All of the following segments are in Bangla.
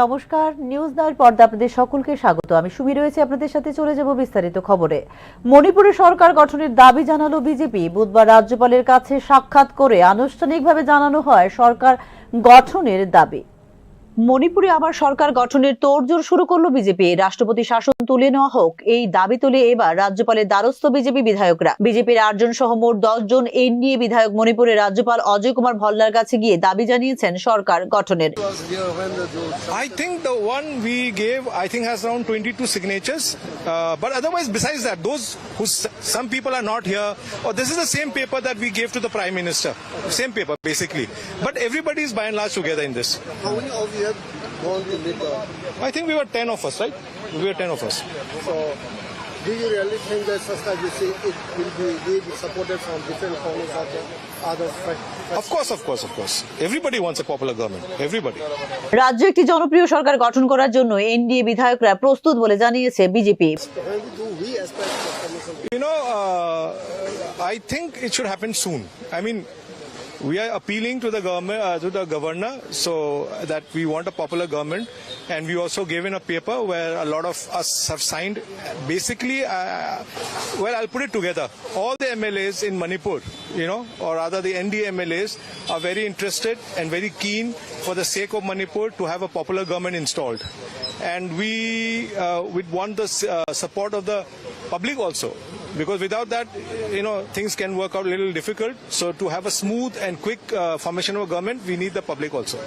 নমস্কার, নিউজ নাওয়ের পর্দা আপনাদের সকলকে স্বাগত। আমি সুমি রয়েছে আপনাদের সাথে। চলে যাব বিস্তারিত খবরে। মণিপুরে সরকার গঠনের দাবি জানালো বিজেপি। বুধবার রাজ্যপালের কাছে সাক্ষাৎ করে আনুষ্ঠানিকভাবে জানানো হয় সরকার গঠনের দাবি। মণিপুরে আবার সরকার গঠনের তোড়জোড় শুরু করলো বিজেপি। রাষ্ট্রপতি শাসন তুলে নেওয়া হোক, এই দাবি তুলে এবার রাজ্যপালের দ্বারস্থ বিজেপি বিধায়করা। বিজেপির 8 জন সহ মোট 10 জন এনডিএ বিধায়ক মণিপুরের রাজ্যপাল অজয় কুমার ভল্লার কাছে গিয়ে দাবি জানিয়েছেন সরকার গঠনের। I think the one we gave, I think has around 22 signatures. But otherwise, besides that, those who some people are not here, or this is the same paper that we gave to the Prime Minister. Same paper, basically. But everybody is by and large together in this. How many of you have gone to meet the... I think we were 10 of us, right? We were 10 of us. So, do you really think that such that you see it will be supported from different corners of the other Of course. Everybody wants a popular government. Everybody. রাজ্যে একটি জনপ্রিয় সরকার গঠন করার জন্য এনডিএ বিধায়করা প্রস্তুত বলে জানিয়েছে BJP. When do we expect the commission? You know, I think it should happen soon. I mean, we are appealing to the government, to the governor, so that we want a popular government, and we also gave in a paper where a lot of us have signed. Basically, well, I'll put it together. All the MLAs in Manipur, you know, or rather the NDA MLAs, are very interested and very keen for the sake of Manipur to have a popular government installed, and we want the support of the public also. Because without that, you know, things can work out a little difficult. So to have a smooth and quick formation of a government, we need the public also.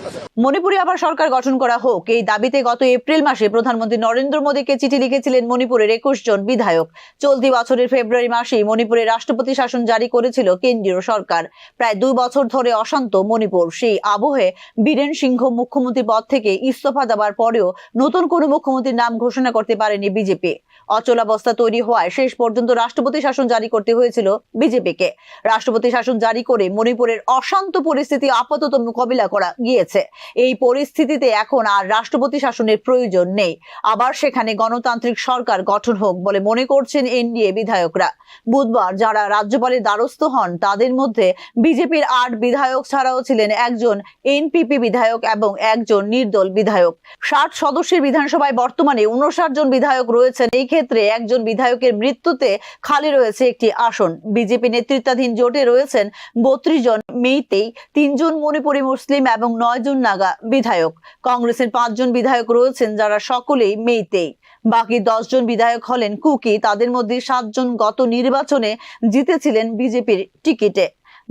মণিপুরে আবার সরকার গঠন করা হোক, এই দাবিতে গত এপ্রিল মাসে প্রধানমন্ত্রী নরেন্দ্র মোদীকে চিঠি লিখেছিলেন মণিপুরের 21 জন বিধায়ক। চলতি বছরের ফেব্রুয়ারি মাসেই মণিপুরে রাষ্ট্রপতি শাসন জারি করেছিল কেন্দ্রীয় সরকার। প্রায় 2 বছর ধরে অশান্ত মণিপুর। সেই আবহে বীরেন সিংহ মুখ্যমন্ত্রী পদ থেকে ইস্তফা দেওয়ার পরেও নতুন কোনো মুখ্যমন্ত্রীর নাম ঘোষণা করতে পারেনি বিজেপি। অচলাবস্থা তৈরি হওয়ায় শেষ পর্যন্ত রাষ্ট্রপতি শাসন জারি করতে হয়েছিল বিজেপিকে। রাষ্ট্রপতি শাসন জারি করে মণিপুরের অশান্ত পরিস্থিতি আপাতত মোকাবিলা করা গিয়েছে। এই পরিস্থিতিতে এখন আর রাষ্ট্রপতি শাসনের প্রয়োজন নেই। আবার সেখানে গণতান্ত্রিক সরকার গঠন হোক বলে মনে করছেন এনডিএ বিধায়করা। বুধবার যারা রাজ্যপালের দ্বারস্থ হন তাদের মধ্যে বিজেপির 8 বিধায়ক ছাড়াও ছিলেন একজন এনপিপি বিধায়ক এবং একজন নির্দল বিধায়ক। 60 সদস্যের বিধানসভায় বর্তমানে 59 জন বিধায়ক রয়েছেন। এই ক্ষেত্রে একজন বিধায়কের মৃত্যুতে খালি রয়েছে একটি আসন। বিজেপি নেতৃত্বাধীন জোটে রয়েছেন 32 জন মেইতেই, 3 জন মণিপুরী মুসলিম এবং 9 জন নাগা বিধায়ক। কংগ্রেসের 5 জন বিধায়ক রয়েছেন যারা সকলেই মেইতেই। বাকি 10 জন বিধায়ক হলেন কুকি। তাদের মধ্যে 7 জন গত নির্বাচনে জিতেছিলেন বিজেপির টিকিটে।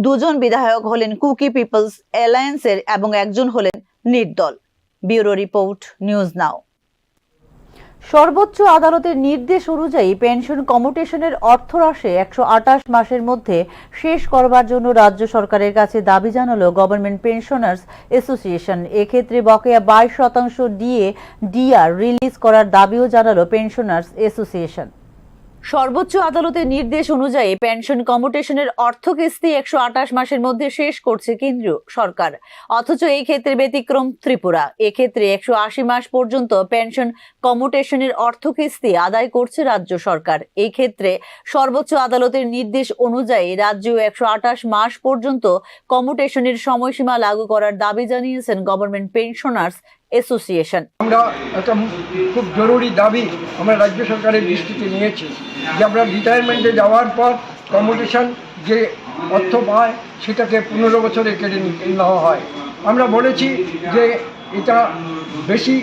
2 জন বিধায়ক হলেন কুকি পিপলস অ্যালায়েন্সের এবং একজন হলেন নির্দল। Bureau report, news now. সর্বোচ্চ আদালতের নির্দেশ অনুযায়ী পেনশন কমিউটেশনের অর্থরাশি 128 মাসের মধ্যে শেষ করবার জন্য রাজ্য সরকারের কাছে দাবি জানালো গভর্নমেন্ট পেনশনার্স অ্যাসোসিয়েশন। এক্ষেত্রে বকেয়া 22% ডিআর রিলিজ করার দাবিও জানালো পেনশনার্স অ্যাসোসিয়েশন। সর্বোচ্চ আদালতের নির্দেশ অনুযায়ী পেনশন কমিউটেশনের অর্থ কিস্তি 128 মাসের মধ্যে শেষ করছে কেন্দ্রীয় সরকার। অথচ এই ক্ষেত্রে ব্যতিক্রম ত্রিপুরা। এক্ষেত্রে 180 মাস পর্যন্ত পেনশন কমিউটেশনের অর্থ কিস্তি আদায় করছে রাজ্য সরকার। এই ক্ষেত্রে সর্বোচ্চ আদালতের নির্দেশ অনুযায়ী রাজ্যেও 128 মাস পর্যন্ত কমিউটেশনের সময়সীমা লাগু করার দাবি জানিয়েছেন গভর্নমেন্ট পেনশনার্স অ্যাসোসিয়েশন। আমরা একটা খুব জরুরি দাবি আমরা রাজ্য সরকারের দৃষ্টিতে নিয়েছি যে আমরা রিটায়ারমেন্টে যাওয়ার পর কমিউটেশন যে অর্থ পায় সেটাকে 15 বছরে কেটে নেওয়া হয়। আমরা বলেছি যে এটা বেশি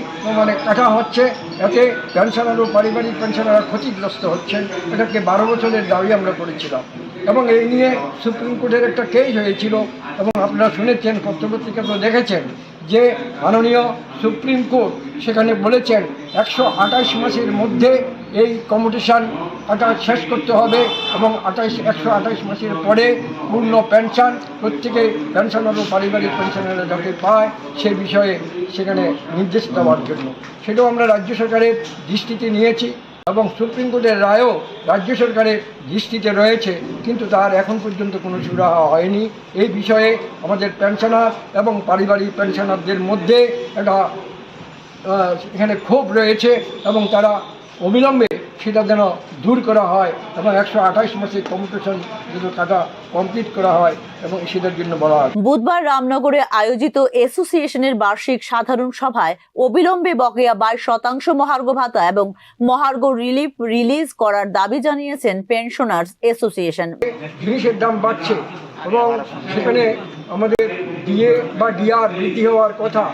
কাটা হচ্ছে, এতে পেনশনার ও পারিবারিক পেনশনাররা ক্ষতিগ্রস্ত হচ্ছেন। এটাকে 12 বছরের দাবি আমরা করেছিলাম এবং এই নিয়ে সুপ্রিম কোর্টের একটা কেস হয়েছিল এবং আপনারা শুনেছেন, পত্রপত্রিকাতে দেখেছেন যে মাননীয় সুপ্রিম কোর্ট সেখানে বলেছেন 128 মাসের মধ্যে এই কমিউটেশন কাটা শেষ করতে হবে এবং 128 মাসের পরে পূর্ণ পেনশন প্রত্যেকে পেনশনার ও পারিবারিক পেনশনাররা যাতে পায় সে বিষয়ে সেখানে নির্দেশ দেওয়ার জন্য। সেটাও আমরা রাজ্য সরকারের দৃষ্টিতে নিয়েছি এবং সুপ্রিম কোর্টের রায়ও রাজ্য সরকারের দৃষ্টিতে রয়েছে, কিন্তু তার এখন পর্যন্ত কোনো সুরাহা হয়নি। এই বিষয়ে আমাদের পেনশনার এবং পারিবারিক পেনশনারদের মধ্যে একটা এখানে ক্ষোভ রয়েছে এবং তারা অবিলম্বে সেটা যেন দূর করা হয় এবং 128 মাসের কমিউনিকেশন যেন কাটা কমপ্লিট করা হয় এবং সেটার জন্য বলা হয়। বুধবার রামনগরে আয়োজিত অ্যাসোসিয়েশনের বার্ষিক সাধারণ সভায় অবিলম্বে বকেয়া 22% মহার্ঘ ভাতা এবং মহার্ঘ রিলিফ রিলিজ করার দাবি জানিয়েছেন পেনশনার্স অ্যাসোসিয়েশন। জিনিসের দাম বাড়ছে এবং সেখানে আমাদের ডিএ বা ডিআর বৃদ্ধি হওয়ার কথা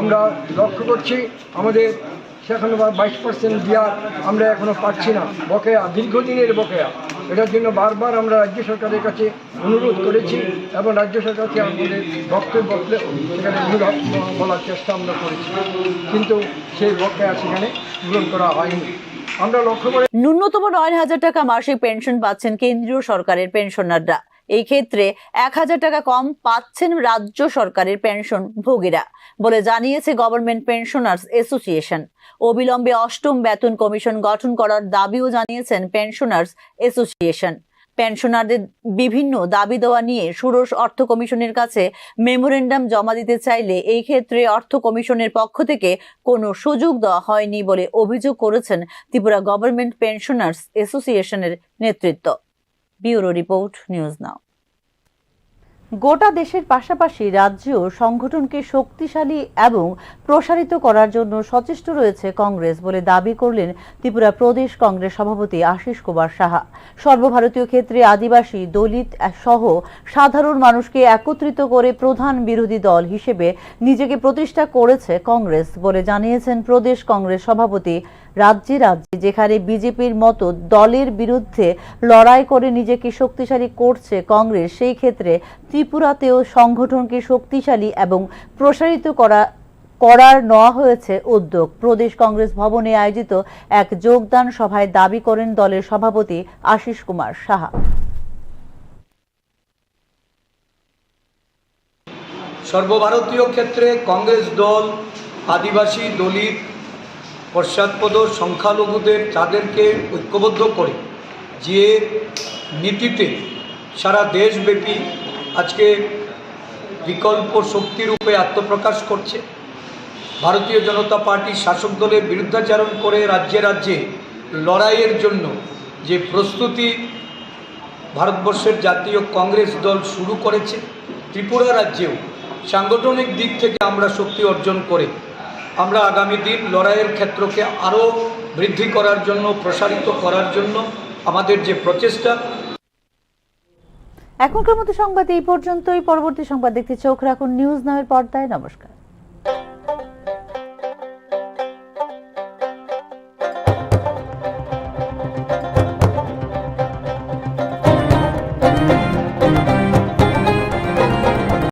আমরা লক্ষ্য করছি। আমাদের সেখানে 22% ডিআর আমরা এখনও পাচ্ছি না, বকেয়া, দীর্ঘদিনের বকেয়া। এটার জন্য বারবার আমরা রাজ্য সরকারের কাছে অনুরোধ করেছি এবং রাজ্য সরকারকে আমাদের বক্তব্য সেখানে অনুরোধ বলার চেষ্টা আমরা করেছি, কিন্তু সেই বকেয়া সেখানে পূরণ করা হয়নি। আমরা লক্ষ্য করে ন্যূনতম 9,000 টাকা মাসিক পেনশন পাচ্ছেন কেন্দ্রীয় সরকারের পেনশনাররা। এই ক্ষেত্রে 1,000 টাকা কম পাচ্ছেন রাজ্য সরকারের পেনশন ভোগীরা বলে জানিয়েছে গভর্নমেন্ট পেনশনার্স অ্যাসোসিয়েশন। অবিলম্বে 8ম বেতন কমিশন গঠন করার দাবিও জানিয়েছেন পেনশনার্স অ্যাসোসিয়েশন। পেনশনারদের বিভিন্ন দাবি দেওয়া নিয়ে ষোড়শ অর্থ কমিশনের কাছে মেমোরেন্ডাম জমা দিতে চাইলে এই ক্ষেত্রে অর্থ কমিশনের পক্ষ থেকে কোনো সুযোগ দেওয়া হয়নি বলে অভিযোগ করেছেন ত্রিপুরা গভর্নমেন্ট পেনশনার্স অ্যাসোসিয়েশনের নেতৃত্ব। Bureau report, news now. গোটা দেশের পাশাপাশি রাজ্যেও সংগঠনকে শক্তিশালী এবং প্রসারিত করার জন্য সচেষ্ট রয়েছে কংগ্রেস বলে দাবি করলেন ত্রিপুরা প্রদেশ কংগ্রেস সভাপতি আশিস কুমার সাহা। সর্বভারতীয় ক্ষেত্রে আদিবাসী, দলিত সহ সাধারণ মানুষকে একত্রিত করে প্রধান বিরোধী দল হিসেবে নিজেকে প্রতিষ্ঠা করেছে কংগ্রেস বলে জানিয়েছেন প্রদেশ কংগ্রেস সভাপতি। রাজ্যে রাজ্যে যেখানে বিজেপির মতো দলের বিরুদ্ধে লড়াই করে নিজেকে শক্তিশালী করছে কংগ্রেস, সেই ক্ষেত্রে ত্রিপুরাতেও সংগঠনকে শক্তিশালী এবং প্রসারিত করার নেওয়া হয়েছে উদ্যোগ। প্রদেশ কংগ্রেস ভবনে আয়োজিত এক যোগদান সভায় দাবি করেন দলের সভাপতি আশিস কুমার সাহা। সর্বভারতীয় ক্ষেত্রে কংগ্রেস দল আদিবাসী, দলিত, পশ্চাৎপদ, সংখ্যালঘুদের তাদেরকে ঐক্যবদ্ধ করে যে নীতিতে সারা দেশব্যাপী আজকে বিকল্প শক্তিরূপে আত্মপ্রকাশ করছে। ভারতীয় জনতা পার্টি শাসক দলের বিরুদ্ধাচারণ করে রাজ্যে রাজ্যে লড়াইয়ের জন্য যে প্রস্তুতি ভারতবর্ষের জাতীয় কংগ্রেস দল শুরু করেছে, ত্রিপুরা রাজ্যেও সাংগঠনিক দিক থেকে আমরা শক্তি অর্জন করে আমরা আগামী দিন লড়াইয়ের ক্ষেত্রকে আরও বৃদ্ধি করার জন্য, প্রসারিত করার জন্য আমাদের যে প্রচেষ্টা। এখনকার মতো সংবাদ এই পর্যন্তই। পরবর্তী সংবাদ দেখতে চোখ রাখুন নিউজ নাওয়ের পর্দায়। নমস্কার।